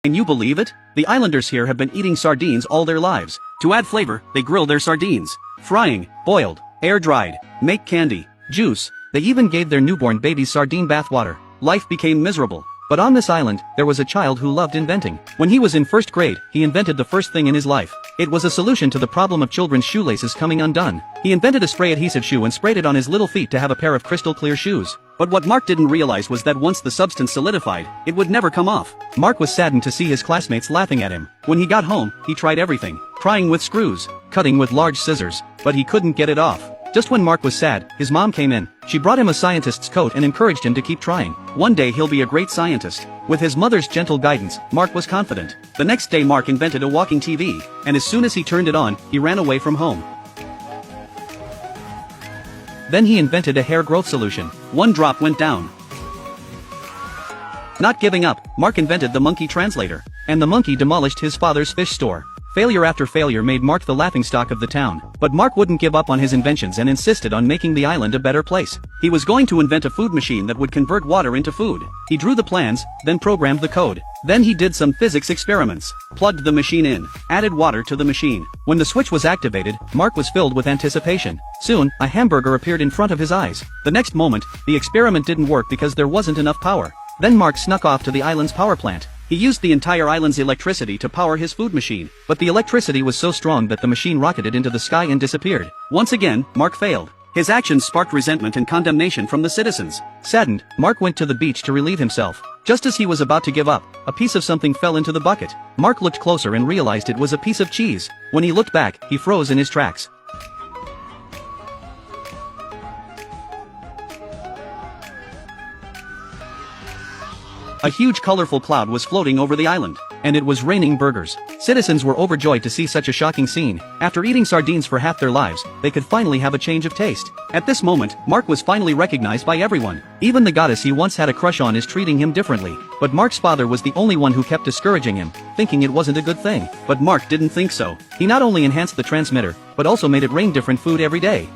Can you believe it? The islanders here have been eating sardines all their lives. To add flavor, they grill their sardines. Frying, boiled, air-dried, make candy, juice. They even gave their newborn babies sardine bathwater. Life became miserable. But on this island, there was a child who loved inventing. When he was in first grade, he invented the first thing in his life. It was a solution to the problem of children's shoelaces coming undone. He invented a spray adhesive shoe and sprayed it on his little feet to have a pair of crystal clear shoes. But what Mark didn't realize was that once the substance solidified, it would never come off. Mark was saddened to see his classmates laughing at him. When he got home, he tried everything. Prying with screws, cutting with large scissors, but he couldn't get it off. Just when Mark was sad, his mom came in. She brought him a scientist's coat and encouraged him to keep trying. One day he'll be a great scientist. With his mother's gentle guidance, Mark was confident. The next day Mark invented a walking TV, and as soon as he turned it on, he ran away from home. Then he invented a hair growth solution. One drop went down. Not giving up, Mark invented the monkey translator. And the monkey demolished his father's fish store. Failure after failure made Mark the laughingstock of the town. But Mark wouldn't give up on his inventions and insisted on making the island a better place. He was going to invent a food machine that would convert water into food. He drew the plans, then programmed the code. Then he did some physics experiments, plugged the machine in, added water to the machine. When the switch was activated, Mark was filled with anticipation. Soon, a hamburger appeared in front of his eyes. The next moment, the experiment didn't work because there wasn't enough power. Then Mark snuck off to the island's power plant. He used the entire island's electricity to power his food machine, but the electricity was so strong that the machine rocketed into the sky and disappeared. Once again, Mark failed. His actions sparked resentment and condemnation from the citizens. Saddened, Mark went to the beach to relieve himself. Just as he was about to give up, a piece of something fell into the bucket. Mark looked closer and realized it was a piece of cheese. When he looked back, he froze in his tracks. A huge colorful cloud was floating over the island, and it was raining burgers. Citizens were overjoyed to see such a shocking scene. After eating sardines for half their lives, they could finally have a change of taste. At this moment, Mark was finally recognized by everyone. Even the goddess he once had a crush on is treating him differently. But Mark's father was the only one who kept discouraging him, thinking it wasn't a good thing. But Mark didn't think so. He not only enhanced the transmitter, but also made it rain different food every day.